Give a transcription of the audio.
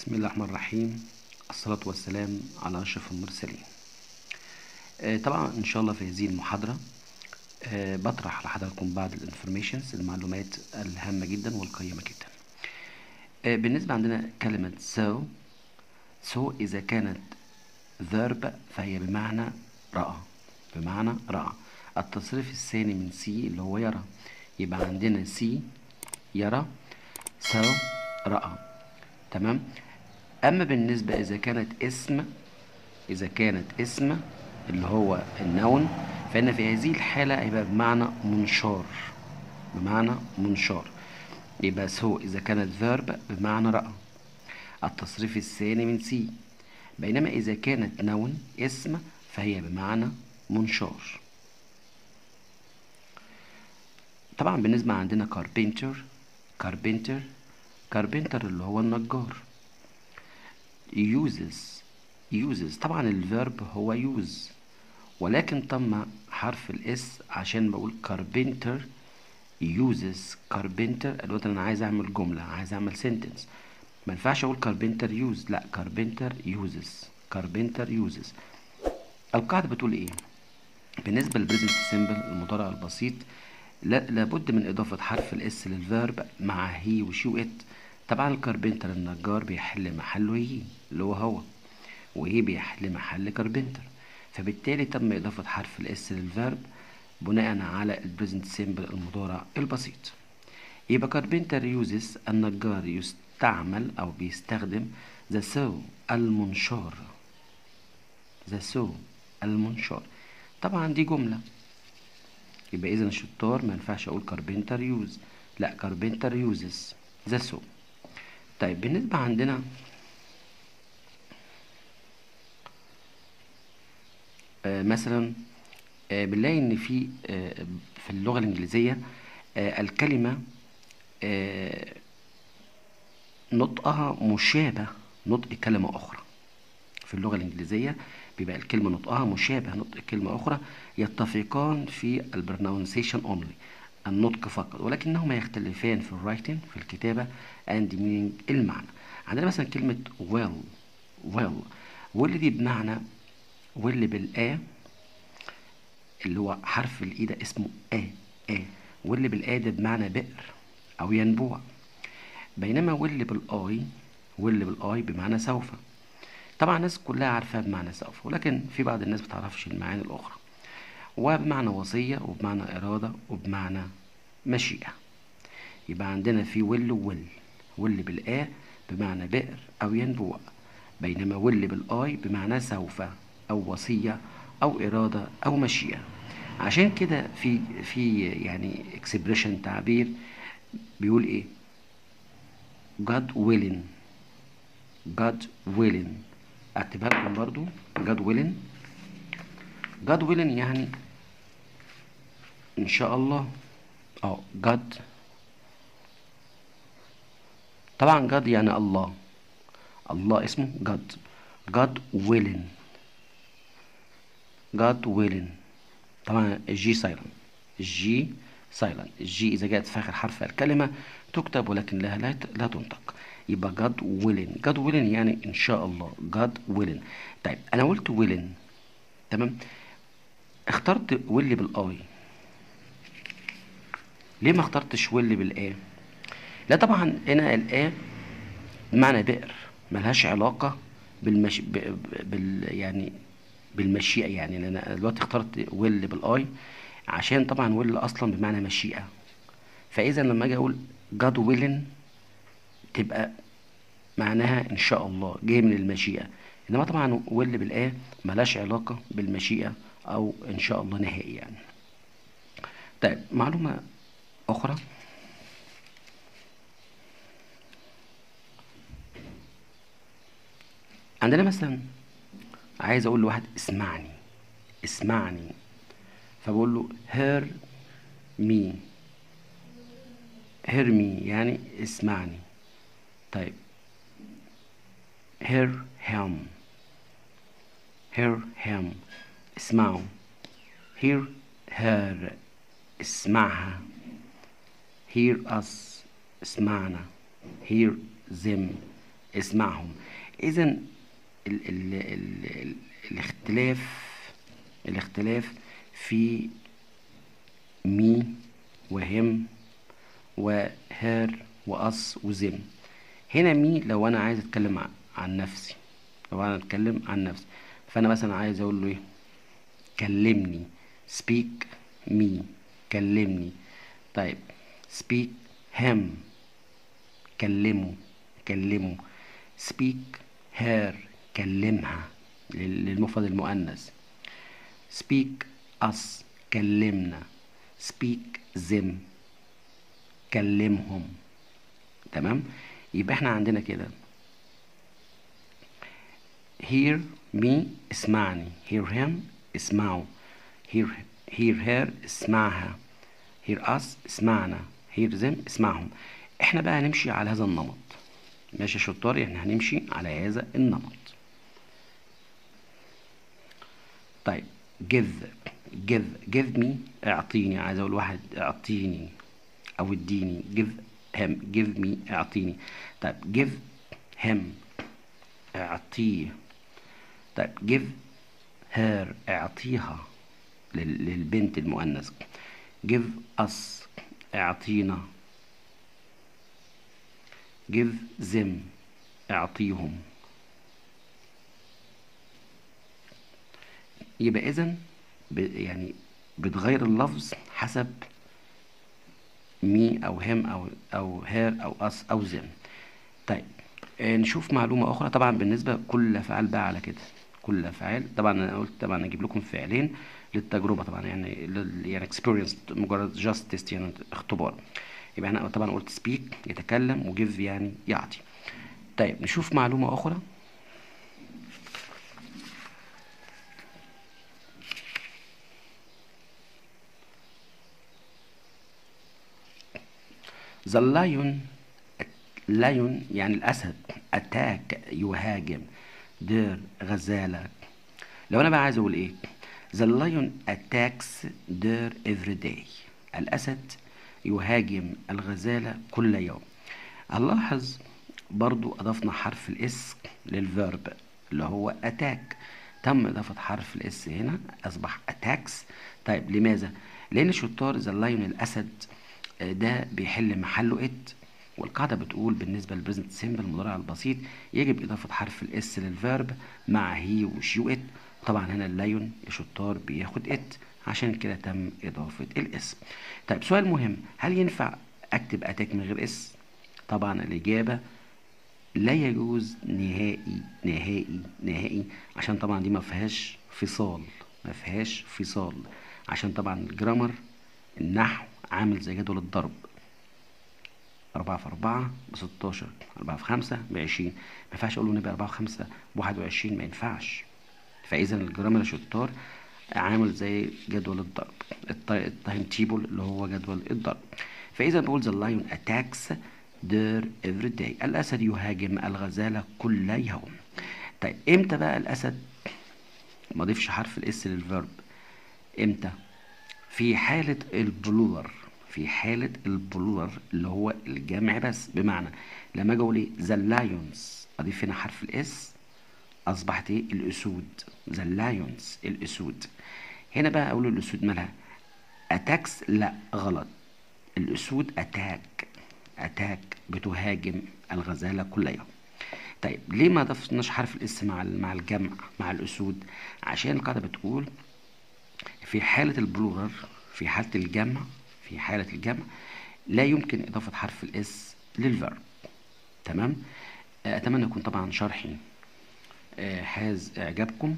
بسم الله الرحمن الرحيم. الصلاة والسلام على أشرف المرسلين. طبعا إن شاء الله في هذه المحاضرة بطرح لحضراتكم بعض الانفورميشنز، المعلومات الهامة جدا والقيمة جدا. بالنسبة عندنا كلمة so إذا كانت verb فهي بمعنى رأى. التصريف الثاني من see اللي هو يرى، يبقى عندنا see يرى، so رأى. تمام. أما بالنسبة إذا كانت اسم اللي هو النون، فإن في هذه الحالة هيبقى بمعنى منشار. يبقى سو إذا كانت verb بمعنى رأى، التصريف الثاني من سي. بينما إذا كانت نون اسم فهي بمعنى منشار. طبعا بالنسبة عندنا كاربنتر اللي هو النجار. uses طبعا الفيرب هو use، ولكن تم حرف الاس عشان بقول كاربنتر uses. كاربنتر دلوقتي انا عايز اعمل جملة، عايز اعمل sentence، ما ينفعش اقول كاربنتر يوز، لا كاربنتر uses. القاعدة بتقول ايه؟ بالنسبة للبريزنت سيمبل المضارع البسيط لابد من اضافة حرف الاس للفيرب مع هي وشي وات. طبعا الكاربنتر النجار بيحل محله هي اللي هو، وهي بيحل محل كاربنتر، فبالتالي تم إضافة حرف الاس للفيرب بناء على البريزنت سيمبل المضارع البسيط. يبقى كاربنتر يوزز النجار يستعمل أو بيستخدم ذا سو المنشار. طبعا دي جملة، يبقى إذا الشطار ما ينفعش أقول كاربنتر يوز، لا كاربنتر يوزز ذا سو. طيب بالنسبة عندنا مثلا بنلاقي ان في اللغة الانجليزية الكلمة نطقها مشابه نطق كلمة اخرى. في اللغة الانجليزية بيبقى الكلمة نطقها مشابه نطق كلمة اخرى، يتفقان في البرونسيشن اونلي، النطق فقط، ولكنهما يختلفان في الرايتنج في الكتابة and meaning المعنى. عندنا مثلا كلمة well دي بمعنى واللي بالآ اللي هو حرف الإي ده اسمه واللي بالآ ده بمعنى بئر أو ينبوع. بينما واللي بالآي بمعنى سوف. طبعا الناس كلها عارفاها بمعنى سوف، ولكن في بعض الناس بتعرفش المعاني الأخرى، وبمعنى وصية وبمعنى إرادة وبمعنى مشيئة. يبقى عندنا في واللي بالآ بمعنى بئر أو ينبوع، بينما واللي بالآي بمعنى سوف أو وصية أو إرادة أو مشيئة. عشان كده في يعني اكسبريشن تعبير بيقول ايه؟ God willing. اكتبها لكم برضو God willing يعني ان شاء الله. God طبعا God يعني الله اسمه God willing. طبعا الجي سايلنت. الجي اذا جاءت في اخر حرف الكلمه تكتب ولكن لها لا تنطق. يبقى God willing يعني ان شاء الله. God willing. طيب انا قلت willing، تمام، اخترت واللي بالاي، ليه ما اخترتش واللي بالاي؟ لا طبعا هنا الاي بمعنى بئر، ملهاش علاقه يعني بالمشيئة. يعني انا دلوقتي اخترت واللي بالاي عشان طبعا واللي اصلا بمعنى مشيئة، فاذا لما اجي اقول God willing تبقى معناها ان شاء الله، جاي من المشيئة. انما طبعا واللي بالايه ملاش علاقة بالمشيئة او ان شاء الله نهائي يعني. طيب معلومة اخرى، عندنا مثلا عايز اقول لواحد اسمعني، فبقول له hear me يعني اسمعني. طيب hear him اسمعه. hear her اسمعها. hear us اسمعنا. hear them اسمعهم. إذا ال ال ال ال الاختلاف في مي وهم وهير وأس وزم. هنا مي لو أنا عايز أتكلم عن نفسي، لو أنا أتكلم عن نفسي، فأنا مثلا عايز أقول له إيه؟ كلمني. speak me، كلمني. طيب speak him، كلمه. speak her، كلمها للمفرد المؤنث. speak us، كلمنا. speak them، كلمهم. تمام. يبقى احنا عندنا كده hear me، اسمعني. hear him، اسمعه. hear her، اسمعها. hear us، اسمعنا. hear them، اسمعهم. احنا بقى هنمشي على هذا النمط. ماشي يا شطار، احنا هنمشي على هذا النمط. طيب give me، اعطيني. عايز اقول واحد اعطيني او اديني. give me، اعطيني. طيب give him، اعطيه. طيب give her، اعطيها للبنت المؤنث. give us، اعطينا. give them، اعطيهم. يبقى اذا يعني بتغير اللفظ حسب مي او هم او هير او اس او زم. طيب نشوف معلومة اخرى. طبعا بالنسبة كل الافعال بقى على كده، كل الافعال. طبعا انا قلت طبعا اجيب لكم فعلين للتجربة طبعا، يعني experience، مجرد just test، يعني اختبار. يبقى انا طبعا قلت speak يتكلم، وgive يعني يعطي. طيب نشوف معلومة اخرى. the lion يعني الأسد. attack يهاجم. دير غزالة. لو أنا بقى عايز أقول إيه؟ the lion attacks deer every day. الأسد يهاجم الغزالة كل يوم. هنلاحظ برضو أضفنا حرف الإس للفيرب اللي هو attack. تم إضافة حرف الإس هنا، أصبح attacks. طيب لماذا؟ لأن شطار the lion الأسد ده بيحل محله it. والقاعدة بتقول بالنسبة للبريزنت سيمبل المضارع البسيط يجب إضافة حرف الإس للفيرب مع هي وشي وإت. طبعا هنا اللايون يا شطار بياخد إت، عشان كده تم إضافة الإس. طيب سؤال مهم، هل ينفع أكتب أتاك من غير إس؟ طبعا الإجابة لا يجوز نهائي نهائي نهائي، عشان طبعا دي ما فيهاش فصال، عشان طبعا الجرامر النحو عامل زي جدول الضرب. 4 في 4 ب16، 4 في 5 ب20. ما ينفعش اقول له نبقى 4 في 5 ب21، ما ينفعش. فاذا الجرامر يا شطار عامل زي جدول الضرب، التايم تيبل اللي هو جدول الضرب. فاذا بقول the lion attacks deer every day. الاسد يهاجم الغزاله كل يوم. طيب امتى بقى الاسد ما ضيفش حرف الاس للفيرب؟ امتى؟ في حالة البلورال اللي هو الجمع بس. بمعنى لما اجي اقول ايه ذا لايونز، اضيف هنا حرف الاس، اصبحت ايه الاسود. ذا لايونز الاسود. هنا بقى اقول الاسود مالها اتاكس؟ لا غلط. الاسود اتاك بتهاجم الغزالة كل يوم. طيب ليه ما ضفناش حرف الاس مع الجمع مع الاسود؟ عشان القاعدة بتقول في حالة البلورال، في حالة الجمع لا يمكن إضافة حرف الإس للفيرب. تمام. أتمنى يكون طبعا شرحي حاز إعجابكم.